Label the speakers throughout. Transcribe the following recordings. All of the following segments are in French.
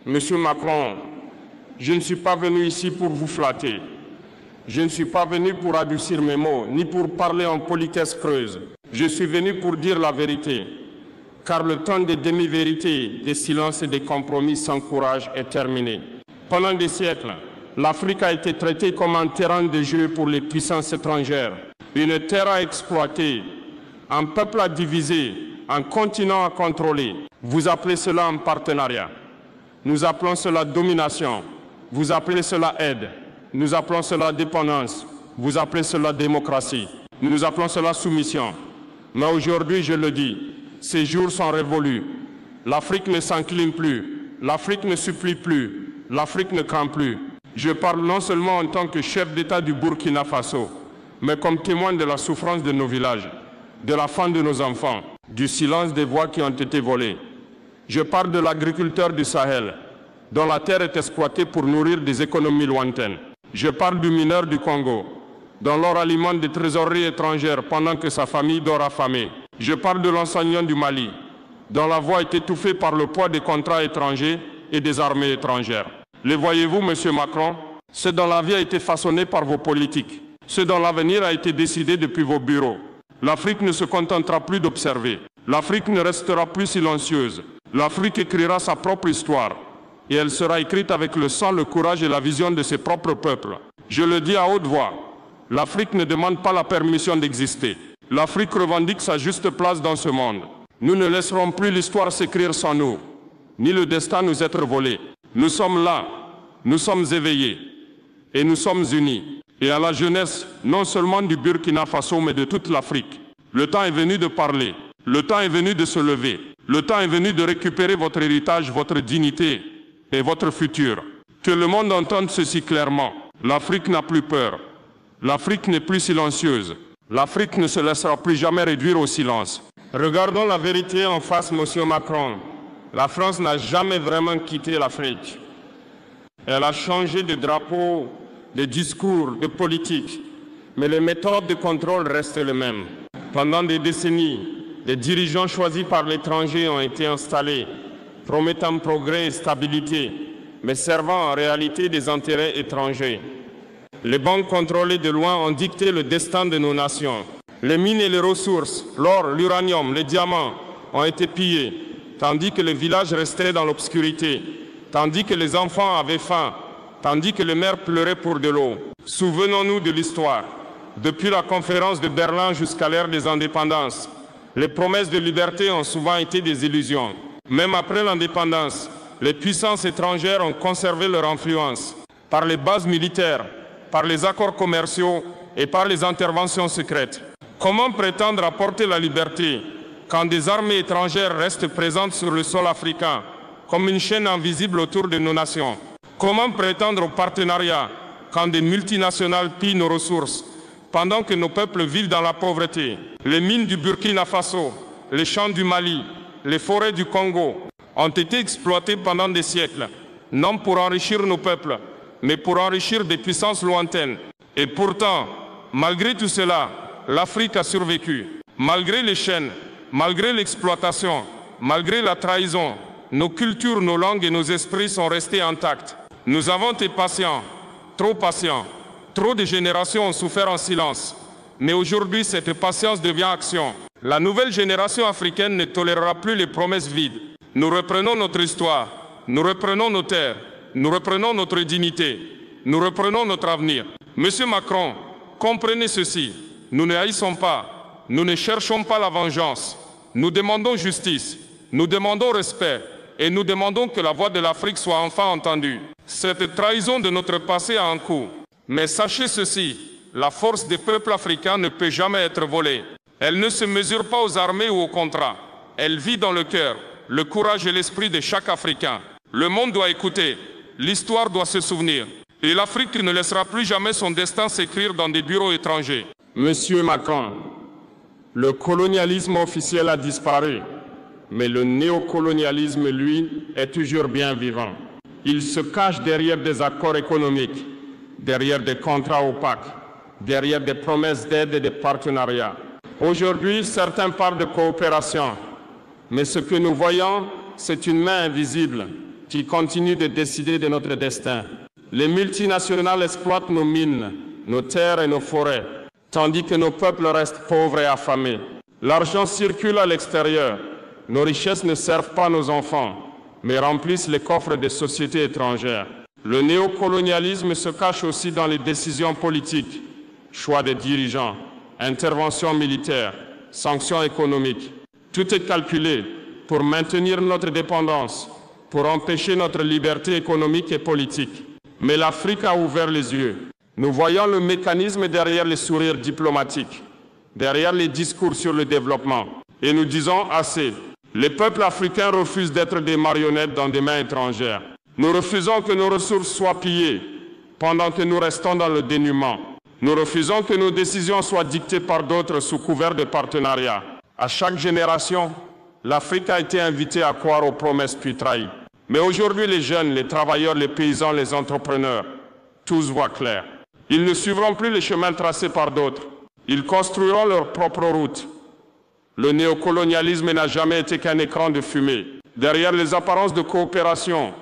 Speaker 1: Monsieur Macron, je ne suis pas venu ici pour vous flatter. Je ne suis pas venu pour adoucir mes mots, ni pour parler en politesse creuse. Je suis venu pour dire la vérité, car le temps des demi-vérités, des silences et des compromis sans courage est terminé. Pendant des siècles, l'Afrique a été traitée comme un terrain de jeu pour les puissances étrangères, une terre à exploiter, un peuple à diviser, un continent à contrôler. Vous appelez cela un partenariat. Nous appelons cela domination. Vous appelez cela aide. Nous appelons cela dépendance. Vous appelez cela démocratie. Nous appelons cela soumission. Mais aujourd'hui, je le dis, ces jours sont révolus. L'Afrique ne s'incline plus. L'Afrique ne supplie plus. L'Afrique ne craint plus. Je parle non seulement en tant que chef d'État du Burkina Faso, mais comme témoin de la souffrance de nos villages, de la faim de nos enfants, du silence des voix qui ont été volées. Je parle de l'agriculteur du Sahel, dont la terre est exploitée pour nourrir des économies lointaines. Je parle du mineur du Congo, dont l'or alimente des trésoreries étrangères pendant que sa famille dort affamée. Je parle de l'enseignant du Mali, dont la voix est étouffée par le poids des contrats étrangers et des armées étrangères. Les voyez-vous, Monsieur Macron, ce dont la vie a été façonnée par vos politiques, ce dont l'avenir a été décidé depuis vos bureaux. L'Afrique ne se contentera plus d'observer. L'Afrique ne restera plus silencieuse. L'Afrique écrira sa propre histoire. Et elle sera écrite avec le sang, le courage et la vision de ses propres peuples. Je le dis à haute voix, l'Afrique ne demande pas la permission d'exister. L'Afrique revendique sa juste place dans ce monde. Nous ne laisserons plus l'histoire s'écrire sans nous, ni le destin nous être volé. Nous sommes là, nous sommes éveillés, et nous sommes unis. Et à la jeunesse, non seulement du Burkina Faso, mais de toute l'Afrique, le temps est venu de parler, le temps est venu de se lever, le temps est venu de récupérer votre héritage, votre dignité et votre futur. Que le monde entende ceci clairement. L'Afrique n'a plus peur. L'Afrique n'est plus silencieuse. L'Afrique ne se laissera plus jamais réduire au silence. Regardons la vérité en face, Monsieur Macron. La France n'a jamais vraiment quitté l'Afrique. Elle a changé de drapeau, de discours, de politique. Mais les méthodes de contrôle restent les mêmes. Pendant des décennies, les dirigeants choisis par l'étranger ont été installés, promettant progrès et stabilité, mais servant en réalité des intérêts étrangers. Les banques contrôlées de loin ont dicté le destin de nos nations. Les mines et les ressources, l'or, l'uranium, les diamants ont été pillés, tandis que les villages restaient dans l'obscurité, tandis que les enfants avaient faim, tandis que les mères pleuraient pour de l'eau. Souvenons-nous de l'histoire. Depuis la conférence de Berlin jusqu'à l'ère des indépendances, les promesses de liberté ont souvent été des illusions. Même après l'indépendance, les puissances étrangères ont conservé leur influence par les bases militaires, par les accords commerciaux et par les interventions secrètes. Comment prétendre apporter la liberté quand des armées étrangères restent présentes sur le sol africain comme une chaîne invisible autour de nos nations? Comment prétendre au partenariat quand des multinationales pillent nos ressources pendant que nos peuples vivent dans la pauvreté? Les mines du Burkina Faso, les champs du Mali, les forêts du Congo ont été exploitées pendant des siècles, non pour enrichir nos peuples, mais pour enrichir des puissances lointaines. Et pourtant, malgré tout cela, l'Afrique a survécu. Malgré les chaînes, malgré l'exploitation, malgré la trahison, nos cultures, nos langues et nos esprits sont restés intacts. Nous avons été patients, trop de générations ont souffert en silence. Mais aujourd'hui, cette patience devient action. La nouvelle génération africaine ne tolérera plus les promesses vides. Nous reprenons notre histoire, nous reprenons nos terres, nous reprenons notre dignité, nous reprenons notre avenir. Monsieur Macron, comprenez ceci, nous ne haïssons pas, nous ne cherchons pas la vengeance. Nous demandons justice, nous demandons respect et nous demandons que la voix de l'Afrique soit enfin entendue. Cette trahison de notre passé a un coût. Mais sachez ceci, la force des peuples africains ne peut jamais être volée. Elle ne se mesure pas aux armées ou aux contrats. Elle vit dans le cœur, le courage et l'esprit de chaque Africain. Le monde doit écouter, l'histoire doit se souvenir. Et l'Afrique ne laissera plus jamais son destin s'écrire dans des bureaux étrangers. Monsieur Macron, le colonialisme officiel a disparu, mais le néocolonialisme, lui, est toujours bien vivant. Il se cache derrière des accords économiques, derrière des contrats opaques, derrière des promesses d'aide et de partenariats. Aujourd'hui, certains parlent de coopération, mais ce que nous voyons, c'est une main invisible qui continuent de décider de notre destin. Les multinationales exploitent nos mines, nos terres et nos forêts, tandis que nos peuples restent pauvres et affamés. L'argent circule à l'extérieur. Nos richesses ne servent pas nos enfants, mais remplissent les coffres des sociétés étrangères. Le néocolonialisme se cache aussi dans les décisions politiques, choix des dirigeants, interventions militaires, sanctions économiques. Tout est calculé pour maintenir notre dépendance, pour empêcher notre liberté économique et politique. Mais l'Afrique a ouvert les yeux. Nous voyons le mécanisme derrière les sourires diplomatiques, derrière les discours sur le développement. Et nous disons assez. Les peuples africains refusent d'être des marionnettes dans des mains étrangères. Nous refusons que nos ressources soient pillées pendant que nous restons dans le dénuement. Nous refusons que nos décisions soient dictées par d'autres sous couvert de partenariat. À chaque génération, l'Afrique a été invitée à croire aux promesses puis trahies. Mais aujourd'hui, les jeunes, les travailleurs, les paysans, les entrepreneurs, tous voient clair. Ils ne suivront plus les chemins tracés par d'autres. Ils construiront leur propre route. Le néocolonialisme n'a jamais été qu'un écran de fumée. Derrière les apparences de coopération,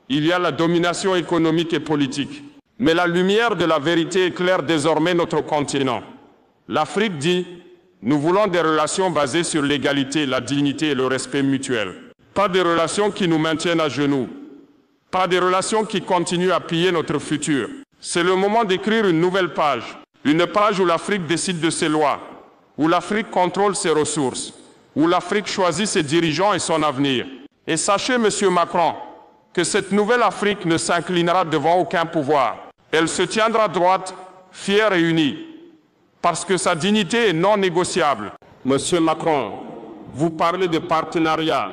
Speaker 1: il y a la domination économique et politique. Mais la lumière de la vérité éclaire désormais notre continent. L'Afrique dit, nous voulons des relations basées sur l'égalité, la dignité et le respect mutuel. Pas des relations qui nous maintiennent à genoux. Pas des relations qui continuent à piller notre futur. C'est le moment d'écrire une nouvelle page. Une page où l'Afrique décide de ses lois, où l'Afrique contrôle ses ressources, où l'Afrique choisit ses dirigeants et son avenir. Et sachez, Monsieur Macron, que cette nouvelle Afrique ne s'inclinera devant aucun pouvoir. Elle se tiendra droite, fière et unie, parce que sa dignité est non négociable. Monsieur Macron, vous parlez de partenariat,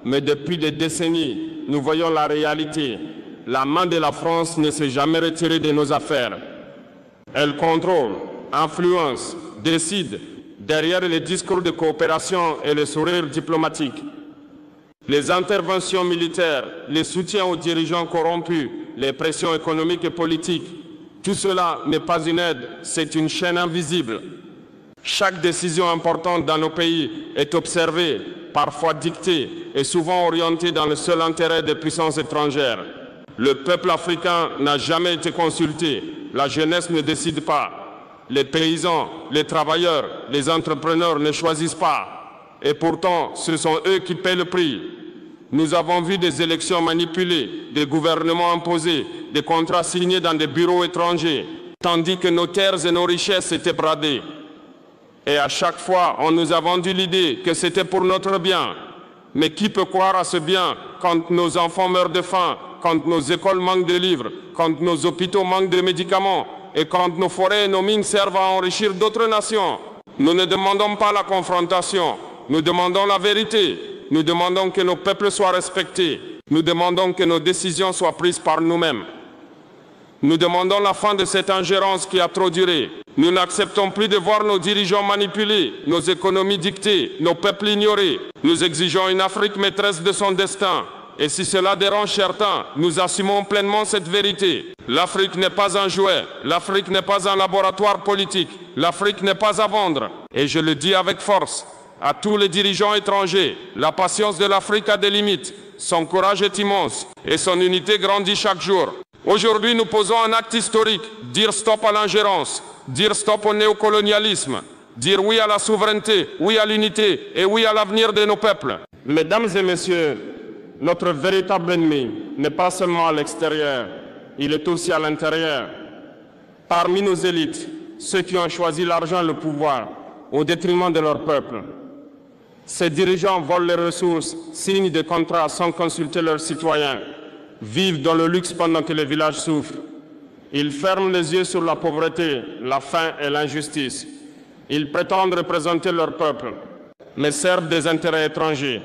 Speaker 1: mais depuis des décennies, nous voyons la réalité. La main de la France ne s'est jamais retirée de nos affaires. Elle contrôle, influence, décide, derrière les discours de coopération et les sourires diplomatiques. Les interventions militaires, les soutiens aux dirigeants corrompus, les pressions économiques et politiques, tout cela n'est pas une aide, c'est une chaîne invisible. Chaque décision importante dans nos pays est observée, parfois dictée et souvent orientée dans le seul intérêt des puissances étrangères. Le peuple africain n'a jamais été consulté, la jeunesse ne décide pas. Les paysans, les travailleurs, les entrepreneurs ne choisissent pas. Et pourtant, ce sont eux qui paient le prix. Nous avons vu des élections manipulées, des gouvernements imposés, des contrats signés dans des bureaux étrangers, tandis que nos terres et nos richesses étaient bradées. Et à chaque fois, on nous a vendu l'idée que c'était pour notre bien. Mais qui peut croire à ce bien quand nos enfants meurent de faim, quand nos écoles manquent de livres, quand nos hôpitaux manquent de médicaments et quand nos forêts et nos mines servent à enrichir d'autres nations? Nous ne demandons pas la confrontation, nous demandons la vérité. Nous demandons que nos peuples soient respectés. Nous demandons que nos décisions soient prises par nous-mêmes. Nous demandons la fin de cette ingérence qui a trop duré. Nous n'acceptons plus de voir nos dirigeants manipulés, nos économies dictées, nos peuples ignorés. Nous exigeons une Afrique maîtresse de son destin. Et si cela dérange certains, nous assumons pleinement cette vérité. L'Afrique n'est pas un jouet, l'Afrique n'est pas un laboratoire politique, l'Afrique n'est pas à vendre. Et je le dis avec force à tous les dirigeants étrangers, la patience de l'Afrique a des limites, son courage est immense et son unité grandit chaque jour. Aujourd'hui, nous posons un acte historique, dire stop à l'ingérence, dire stop au néocolonialisme, dire oui à la souveraineté, oui à l'unité et oui à l'avenir de nos peuples. Mesdames et messieurs, notre véritable ennemi n'est pas seulement à l'extérieur, il est aussi à l'intérieur. Parmi nos élites, ceux qui ont choisi l'argent et le pouvoir au détriment de leur peuple. Ces dirigeants volent les ressources, signent des contrats sans consulter leurs citoyens, vivent dans le luxe pendant que les villages souffrent. Ils ferment les yeux sur la pauvreté, la faim et l'injustice. Ils prétendent représenter leur peuple, mais servent des intérêts étrangers.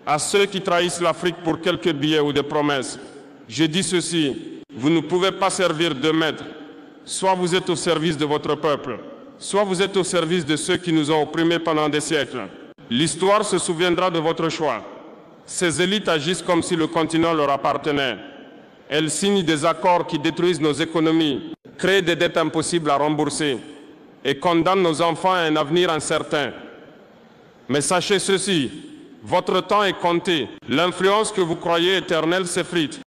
Speaker 1: À ceux qui trahissent l'Afrique pour quelques billets ou des promesses, je dis ceci, vous ne pouvez pas servir deux maîtres. Soit vous êtes au service de votre peuple, soit vous êtes au service de ceux qui nous ont opprimés pendant des siècles. L'histoire se souviendra de votre choix. Ces élites agissent comme si le continent leur appartenait. Elles signent des accords qui détruisent nos économies, créent des dettes impossibles à rembourser et condamnent nos enfants à un avenir incertain. Mais sachez ceci, Votre temps est compté. L'influence que vous croyez éternelle s'effrite.